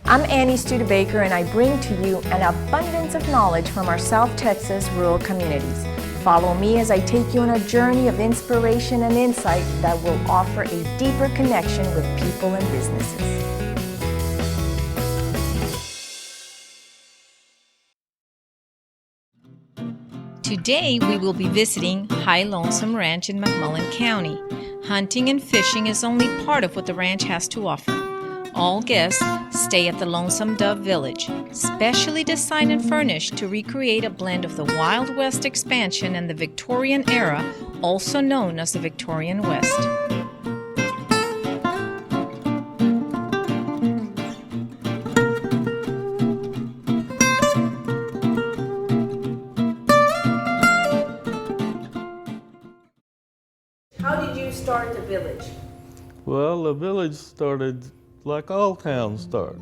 I'm Annie Studebaker, and I bring to you an abundance of knowledge from our South Texas rural communities. Follow me as I take you on a journey of inspiration and insight that will offer a deeper connection with people and businesses. Today we will be visiting High Lonesome Ranch in McMullen County. Hunting and fishing is only part of what the ranch has to offer. All guests stay at the Lonesome Dove Village, specially designed and furnished to recreate a blend of the Wild West expansion and the Victorian era, also known as the Victorian West. How did you start the village? Well, the village started like all towns start.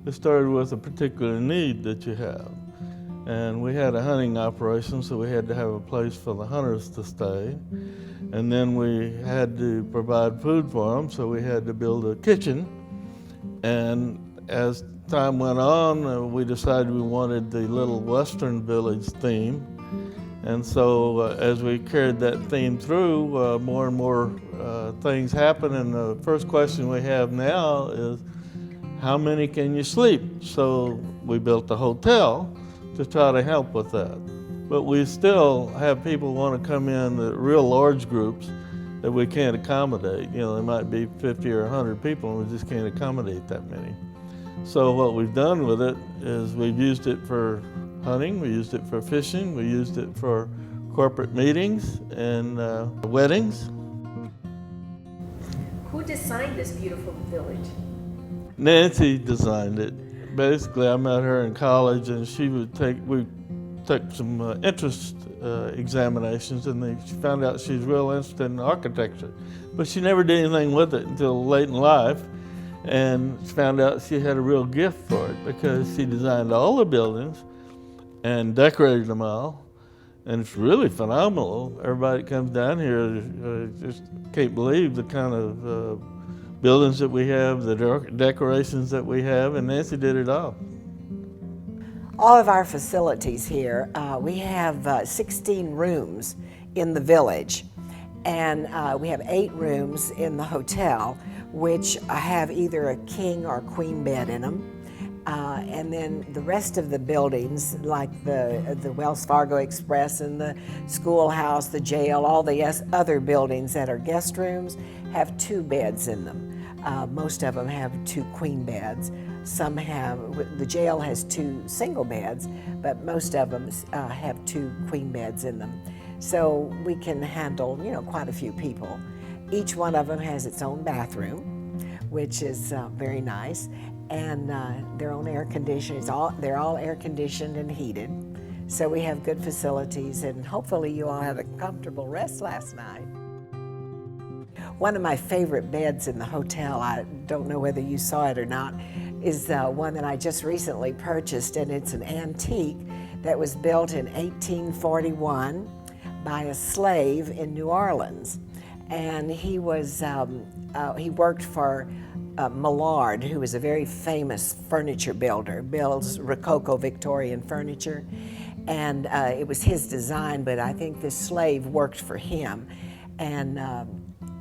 It started with a particular need that you have. And we had a hunting operation, so we had to have a place for the hunters to stay. And then we had to provide food for them, so we had to build a kitchen. And as time went on, we decided we wanted the little Western village theme. And so as we carried that theme through, more and more things happen. And the first question we have now is, how many can you sleep? So we built a hotel to try to help with that. But we still have people want to come in, the real large groups that we can't accommodate. You know, there might be 50 or 100 people and we just can't accommodate that many. So what we've done with it is we've used it for hunting, we used it for fishing, we used it for corporate meetings and weddings. Who designed this beautiful village? Nancy designed it. Basically, I met her in college, and we took some entrance examinations, and she found out she was real interested in architecture. But she never did anything with it until late in life, and she found out she had a real gift for it because she designed all the buildings and decorated them all, and it's really phenomenal. Everybody that comes down here just can't believe the kind of buildings that we have, the decorations that we have, and Nancy did it all. All of our facilities here, we have 16 rooms in the village, and we have 8 rooms in the hotel, which have either a king or queen bed in them. And then the rest of the buildings, like the Wells Fargo Express and the Schoolhouse, the jail, all the other buildings that are guest rooms, have 2 beds in them. Most of them have 2 queen beds. Some have, the jail has 2 single beds, but most of them have 2 queen beds in them. So we can handle, quite a few people. Each one of them has its own bathroom, which is very nice, and their own air conditioning. They're all air conditioned and heated. So we have good facilities, and hopefully you all had a comfortable rest last night. One of my favorite beds in the hotel, I don't know whether you saw it or not, is one that I just recently purchased, and it's an antique that was built in 1841 by a slave in New Orleans. And he worked for Millard, who is a very famous furniture builder, builds Rococo Victorian furniture. And it was his design, but I think this slave worked for him. And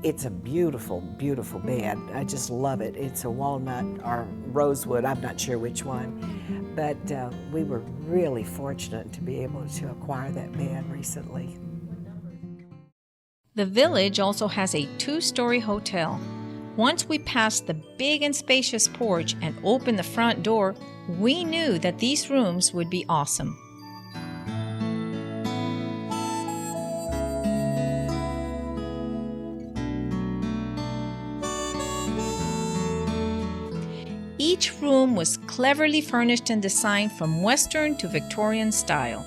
it's a beautiful, beautiful bed. I just love it. It's a walnut or rosewood, I'm not sure which one. But we were really fortunate to be able to acquire that bed recently. The village also has a 2-story hotel. Once we passed the big and spacious porch and opened the front door, we knew that these rooms would be awesome. Each room was cleverly furnished and designed from Western to Victorian style.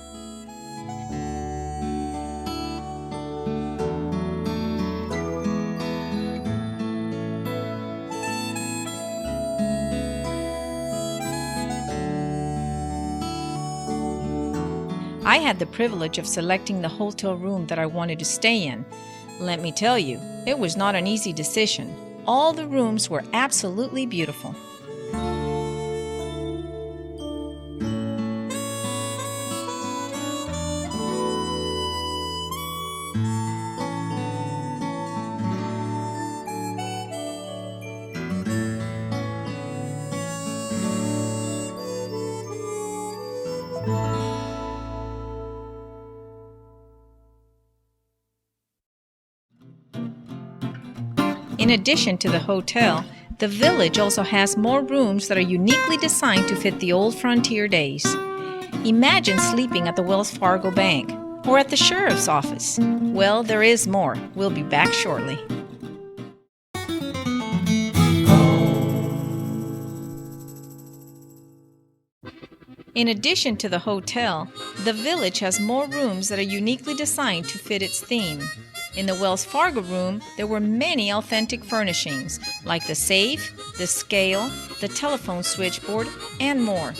I had the privilege of selecting the hotel room that I wanted to stay in. Let me tell you, it was not an easy decision. All the rooms were absolutely beautiful. In addition to the hotel, the village also has more rooms that are uniquely designed to fit the old frontier days. Imagine sleeping at the Wells Fargo Bank or at the sheriff's office. Well, there is more. We'll be back shortly. In addition to the hotel, the village has more rooms that are uniquely designed to fit its theme. In the Wells Fargo room, there were many authentic furnishings, like the safe, the scale, the telephone switchboard, and more.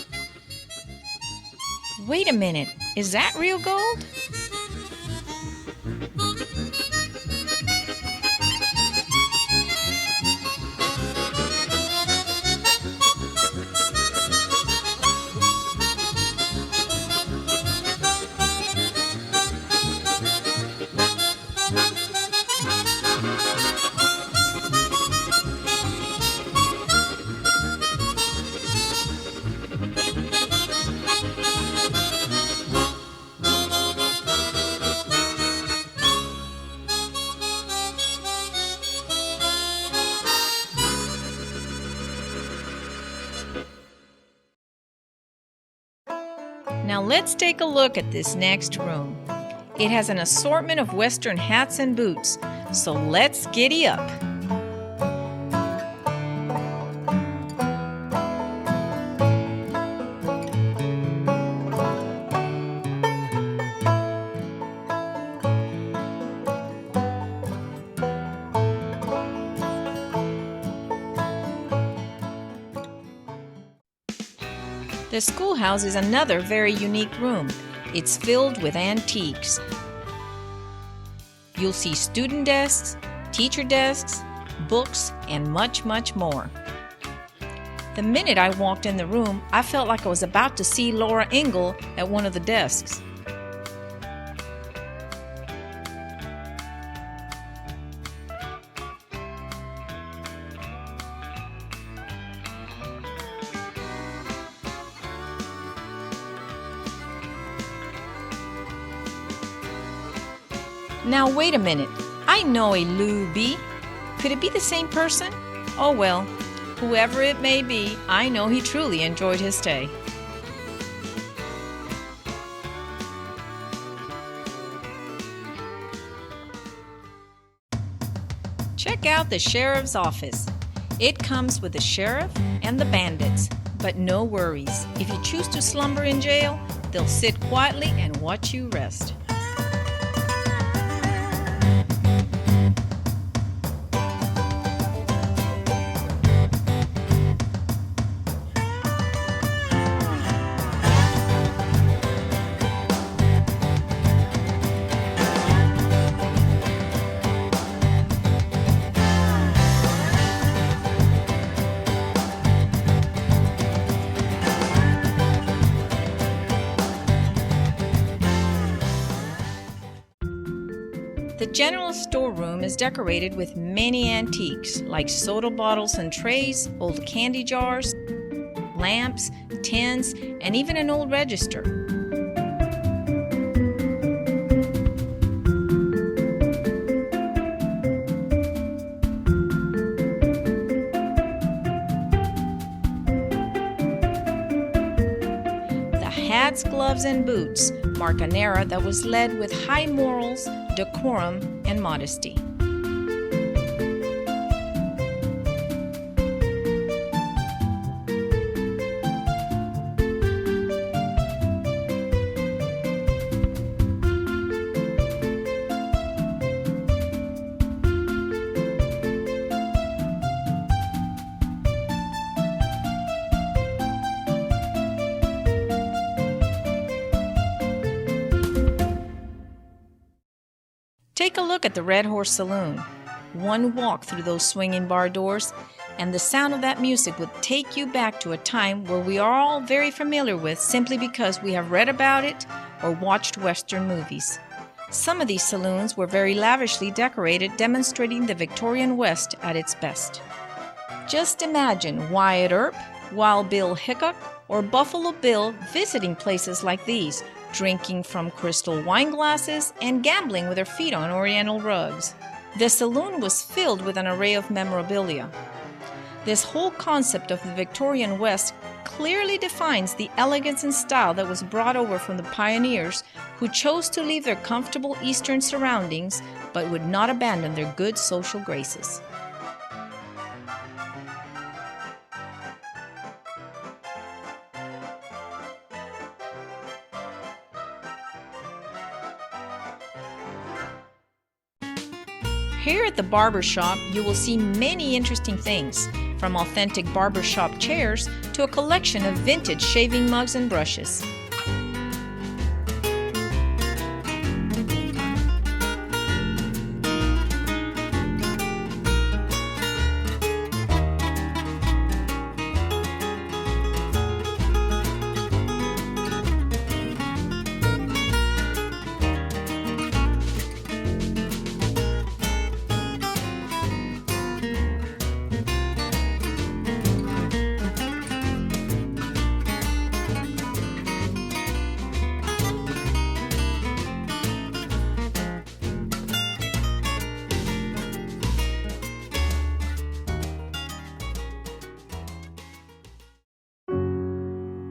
Wait a minute, is that real gold? Now let's take a look at this next room. It has an assortment of Western hats and boots, so let's giddy up. The schoolhouse is another very unique room. It's filled with antiques. You'll see student desks, teacher desks, books, and much, much more. The minute I walked in the room, I felt like I was about to see Laura Ingalls at one of the desks. Now wait a minute, I know a Lou B. Could it be the same person? Oh well, whoever it may be, I know he truly enjoyed his stay. Check out the sheriff's office. It comes with the sheriff and the bandits, but no worries. If you choose to slumber in jail, they'll sit quietly and watch you rest. The general storeroom is decorated with many antiques like soda bottles and trays, old candy jars, lamps, tins, and even an old register. The hats, gloves, and boots mark an era that was led with high morals, decorum, and modesty. Take a look at the Red Horse Saloon. One walk through those swinging bar doors, and the sound of that music would take you back to a time where we are all very familiar with simply because we have read about it or watched Western movies. Some of these saloons were very lavishly decorated, demonstrating the Victorian West at its best. Just imagine Wyatt Earp, Wild Bill Hickok, or Buffalo Bill visiting places like these, drinking from crystal wine glasses and gambling with their feet on oriental rugs. The saloon was filled with an array of memorabilia. This whole concept of the Victorian West clearly defines the elegance and style that was brought over from the pioneers who chose to leave their comfortable Eastern surroundings but would not abandon their good social graces. Here at the barber shop, you will see many interesting things, from authentic barbershop chairs to a collection of vintage shaving mugs and brushes.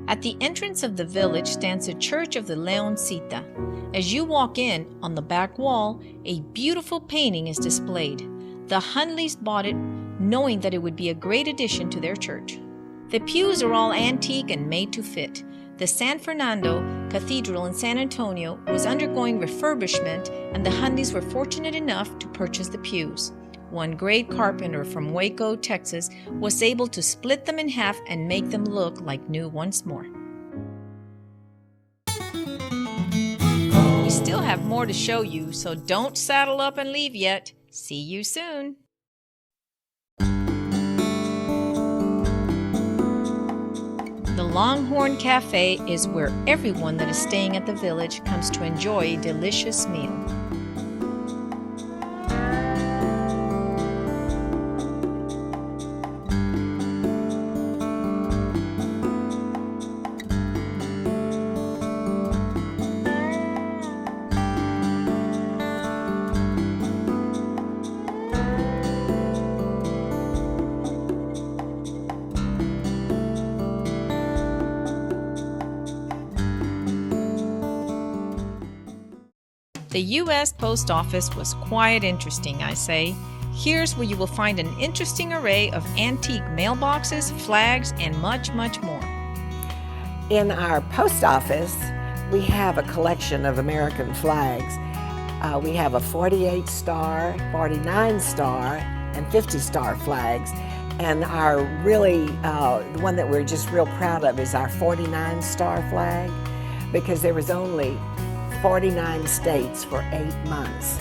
At the entrance of the village stands a church of the Leoncita. As you walk in, on the back wall, a beautiful painting is displayed. The Hunleys bought it knowing that it would be a great addition to their church. The pews are all antique and made to fit. The San Fernando Cathedral in San Antonio was undergoing refurbishment, and the Hunleys were fortunate enough to purchase the pews. One great carpenter from Waco, Texas, was able to split them in half and make them look like new once more. We still have more to show you, so don't saddle up and leave yet. See you soon. The Longhorn Cafe is where everyone that is staying at the village comes to enjoy a delicious meal. The U.S. Post Office was quite interesting, I say. Here's where you will find an interesting array of antique mailboxes, flags, and much, much more. In our post office, we have a collection of American flags. We have a 48-star, 49-star, and 50-star flags. And our really, the one that we're just real proud of is our 49-star flag, because there was only 49 states for 8 months.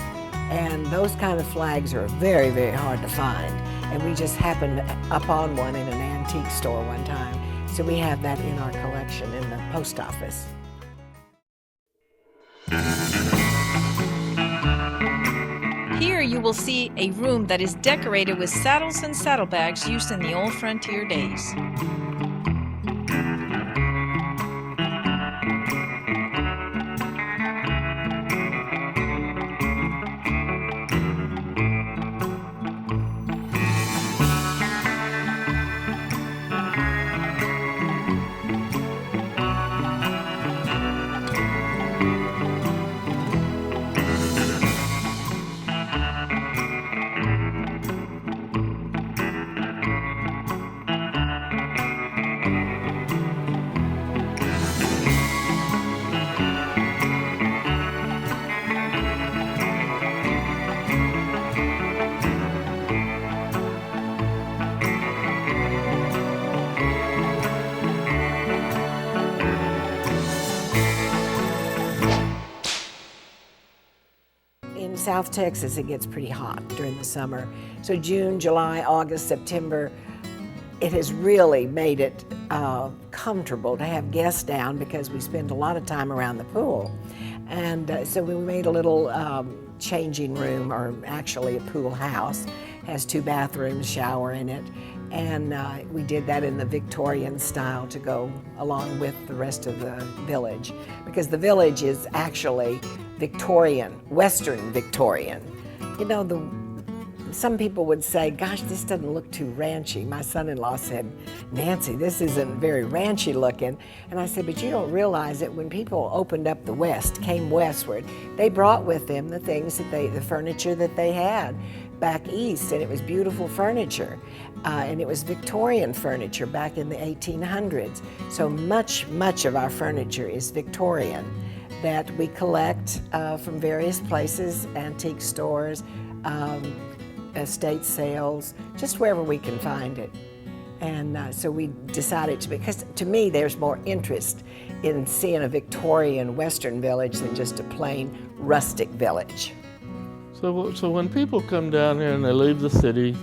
And those kind of flags are very, very hard to find. And we just happened upon one in an antique store one time. So we have that in our collection in the post office. Here you will see a room that is decorated with saddles and saddlebags used in the old frontier days. In South Texas, it gets pretty hot during the summer. So June, July, August, September, it has really made it comfortable to have guests down because we spend a lot of time around the pool. And so we made a little changing room, or actually a pool house. It has 2 bathrooms, shower in it. And we did that in the Victorian style to go along with the rest of the village, because the village is actually Victorian, Western Victorian. You know, some people would say, gosh, this doesn't look too ranchy. My son-in-law said, Nancy, this isn't very ranchy looking. And I said, but you don't realize that when people opened up the West, came westward, they brought with them the things that the furniture that they had back east, and it was beautiful furniture. And it was Victorian furniture back in the 1800s. So much of our furniture is Victorian that we collect from various places, antique stores, estate sales, just wherever we can find it. And so we decided to, because to me there's more interest in seeing a Victorian Western village than just a plain rustic village. So when people come down here and they leave the city,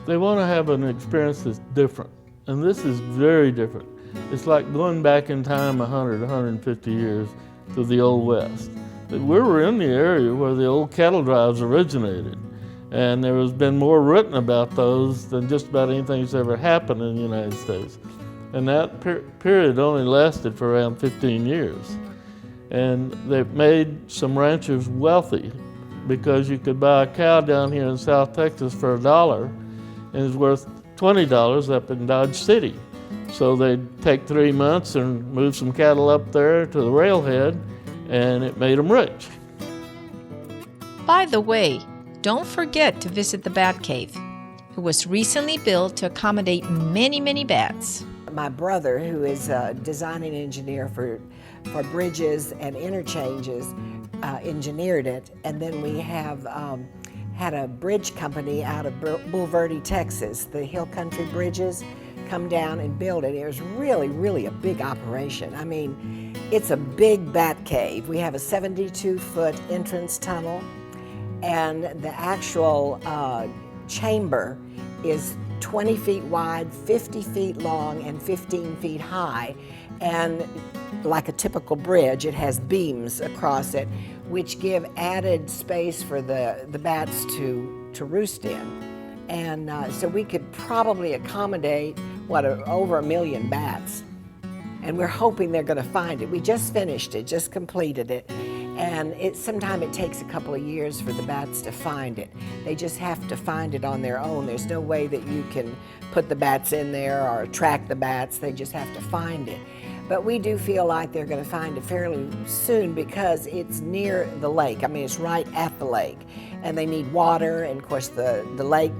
they want to have an experience that's different. And this is very different. It's like going back in time 100, 150 years to the Old West. We were in the area where the old cattle drives originated. And there has been more written about those than just about anything that's ever happened in the United States. And that period only lasted for around 15 years. And they've made some ranchers wealthy because you could buy a cow down here in South Texas for $1 and it's worth $20 up in Dodge City. So they'd take 3 months and move some cattle up there to the railhead, and it made them rich. By the way, don't forget to visit the Batcave. It was recently built to accommodate many bats. My brother, who is a designing engineer for bridges and interchanges, engineered it, and then we have had a bridge company out of Bulverde, Texas, the Hill Country Bridges, come down and build it. It was really a big operation. I mean, it's a big bat cave. We have a 72-foot entrance tunnel, and the actual chamber is 20 feet wide, 50 feet long, and 15 feet high. And like a typical bridge, it has beams across it, which give added space for the bats to roost in. And so we could probably accommodate, over 1 million bats. And we're hoping they're going to find it. We just finished it, just completed it. And sometimes it takes a couple of years for the bats to find it. They just have to find it on their own. There's no way that you can put the bats in there or attract the bats. They just have to find it. But we do feel like they're going to find it fairly soon because it's near the lake. I mean, it's right at the lake. And they need water, and of course the lake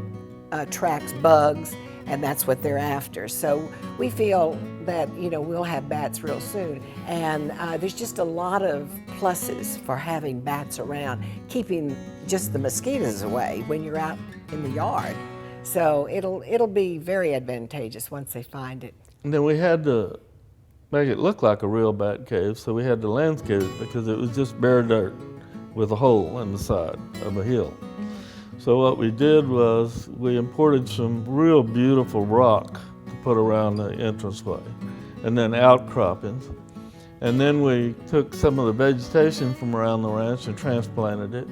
attracts bugs, and that's what they're after. So we feel that, we'll have bats real soon. And there's just a lot of pluses for having bats around, keeping just the mosquitoes away when you're out in the yard. So it'll be very advantageous once they find it. And then we had to make it look like a real bat cave, so we had to landscape it because it was just bare dirt with a hole in the side of a hill. So what we did was we imported some real beautiful rock to put around the entranceway, and then outcroppings. And then we took some of the vegetation from around the ranch and transplanted it,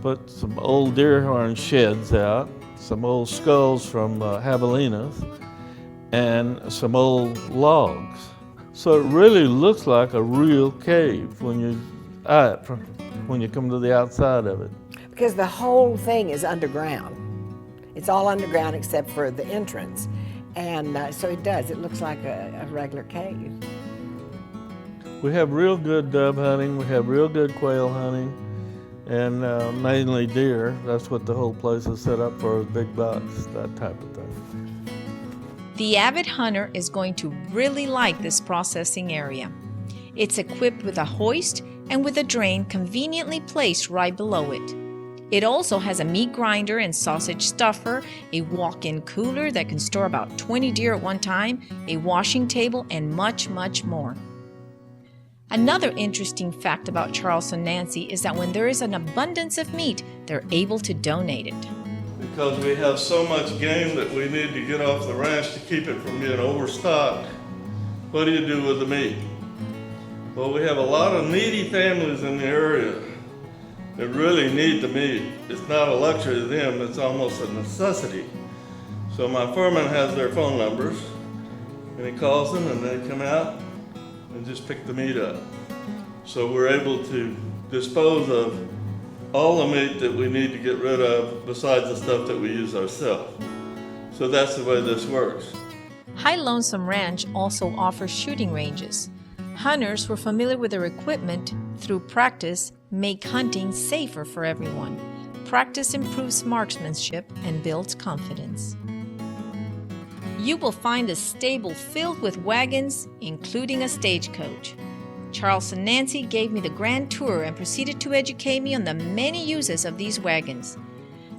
put some old deer horn sheds out, some old skulls from javelinas, and some old logs. So it really looks like a real cave when you come to the outside of it. Because the whole thing is underground. It's all underground except for the entrance. And so it looks like a regular cave. We have real good dove hunting, we have real good quail hunting, and mainly deer. That's what the whole place is set up for, big bucks, that type of thing. The avid hunter is going to really like this processing area. It's equipped with a hoist and with a drain conveniently placed right below it. It also has a meat grinder and sausage stuffer, a walk-in cooler that can store about 20 deer at one time, a washing table, and much more. Another interesting fact about Charleston Nancy is that when there is an abundance of meat, they're able to donate it. Because we have so much game that we need to get off the ranch to keep it from being overstocked, what do you do with the meat? Well, we have a lot of needy families in the area that really need the meat. It's not a luxury to them, it's almost a necessity. So my foreman has their phone numbers, and he calls them and they come out and just pick the meat up. So we're able to dispose of all the meat that we need to get rid of besides the stuff that we use ourselves. So that's the way this works. High Lonesome Ranch also offers shooting ranges. Hunters who are familiar with their equipment through practice make hunting safer for everyone. Practice improves marksmanship and builds confidence. You will find a stable filled with wagons, including a stagecoach. Charles and Nancy gave me the grand tour and proceeded to educate me on the many uses of these wagons.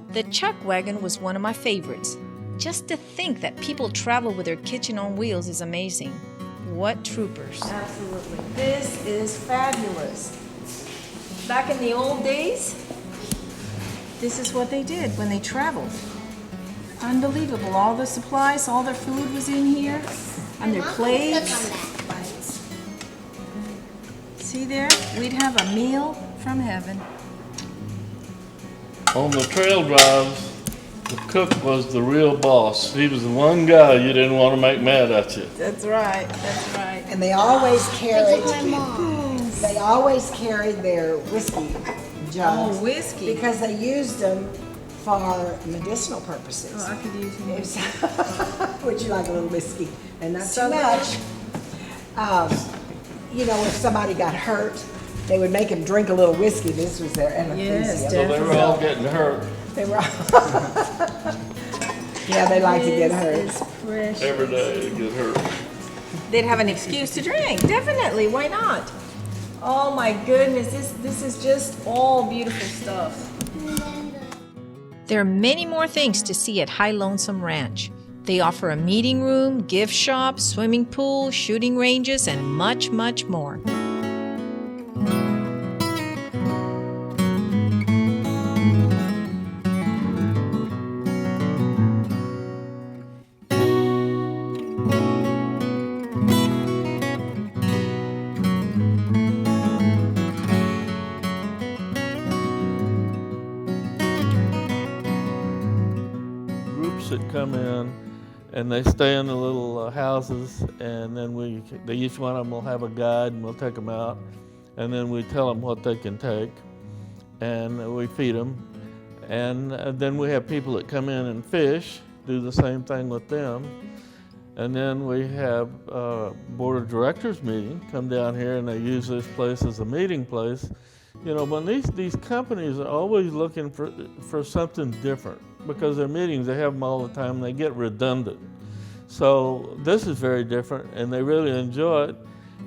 The chuck wagon was one of my favorites. Just to think that people travel with their kitchen on wheels is amazing. What troopers. Absolutely. This is fabulous. Back in the old days, this is what they did when they traveled. Unbelievable. All the supplies, all their food was in here, and their plates. See there? We'd have a meal from heaven. On the trail drives, the cook was the real boss. He was the one guy you didn't want to make mad at you. That's right. That's right. And they always carried. my mom. They always carried their whiskey jugs. Oh, whiskey. Because they used them for medicinal purposes. Oh, I could use more. Would you like a little whiskey? And not So too much. You know, if somebody got hurt, they would make them drink a little whiskey. This was their anesthesia. Yes, So they were all getting hurt They were. Yeah, they like to get hurt. This is fresh. every day. They get hurt. They'd have an excuse to drink. Definitely. Why not? Oh my goodness. This is just all beautiful stuff. There are many more things to see at High Lonesome Ranch. They offer a meeting room, gift shop, swimming pool, shooting ranges, and much, much more. Groups that come in and they stay in the little houses, and then each one of them will have a guide, and we'll take them out, and then we tell them what they can take, and we feed them, and then we have people that come in and fish, do the same thing with them, and then we have a board of directors meeting, come down here, and they use this place as a meeting place. You know, when these companies are always looking for something different, because their meetings, they have them all the time, and they get redundant. So this is very different, and they really enjoy it.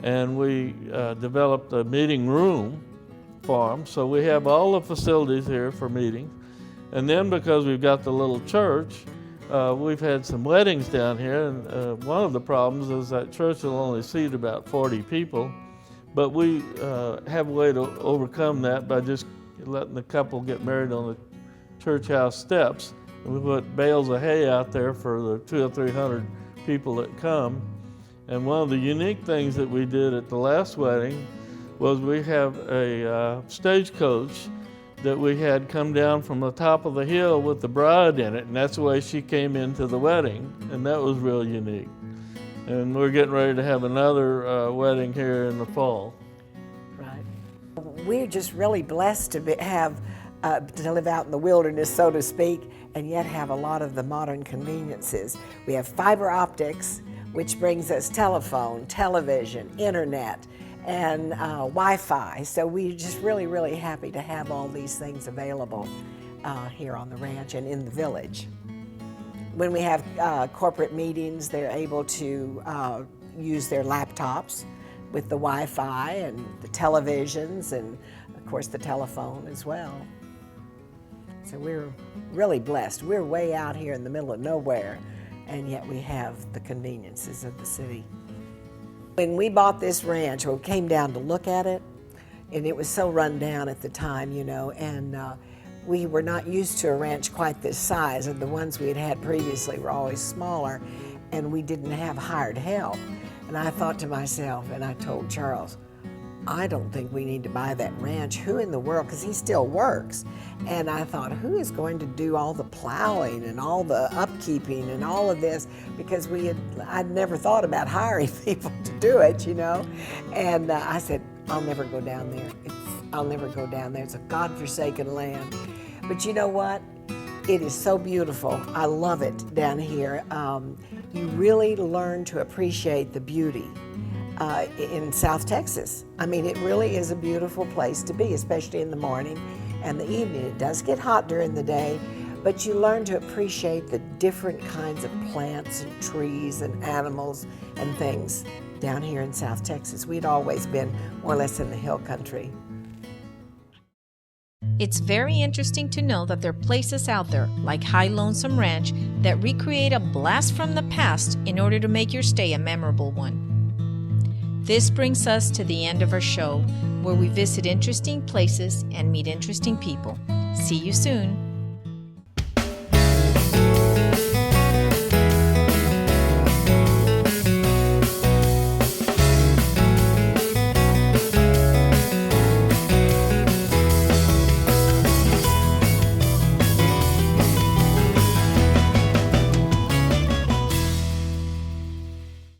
And we developed a meeting room for them, so we have all the facilities here for meetings. And then because we've got the little church, we've had some weddings down here, and one of the problems is that church will only seat about 40 people. But we have a way to overcome that by just letting the couple get married on the church house steps. And we put bales of hay out there for the 200 or 300 people that come. And one of the unique things that we did at the last wedding was we have a stagecoach that we had come down from the top of the hill with the bride in it, and that's the way she came into the wedding, and that was real unique. And we're getting ready to have another wedding here in the fall. Right. We're just really blessed to to live out in the wilderness, so to speak, and yet have a lot of the modern conveniences. We have fiber optics, which brings us telephone, television, internet, and Wi-Fi. So we're just really, really happy to have all these things available here on the ranch and in the village. When we have corporate meetings, they're able to use their laptops with the Wi-Fi and the televisions and, of course, the telephone as well. So we're really blessed. We're way out here in the middle of nowhere, and yet we have the conveniences of the city. When we bought this ranch, we came down to look at it, and it was so run down at the time, you know, and we were not used to a ranch quite this size, and the ones we had had previously were always smaller, and we didn't have hired help. And I thought to myself, and I told Charles, I don't think we need to buy that ranch. Who in the world, because he still works. And I thought, who is going to do all the plowing and all the upkeeping and all of this? Because I'd never thought about hiring people to do it, you know. And I said, I'll never go down there. I'll never go down there. It's a godforsaken land. But you know what? It is so beautiful. I love it down here. You really learn to appreciate the beauty in South Texas. I mean, it really is a beautiful place to be, especially in the morning and the evening. It does get hot during the day, but you learn to appreciate the different kinds of plants and trees and animals and things down here in South Texas. We'd always been more or less in the hill country. It's very interesting to know that there are places out there, like High Lonesome Ranch, that recreate a blast from the past in order to make your stay a memorable one. This brings us to the end of our show, where we visit interesting places and meet interesting people. See you soon.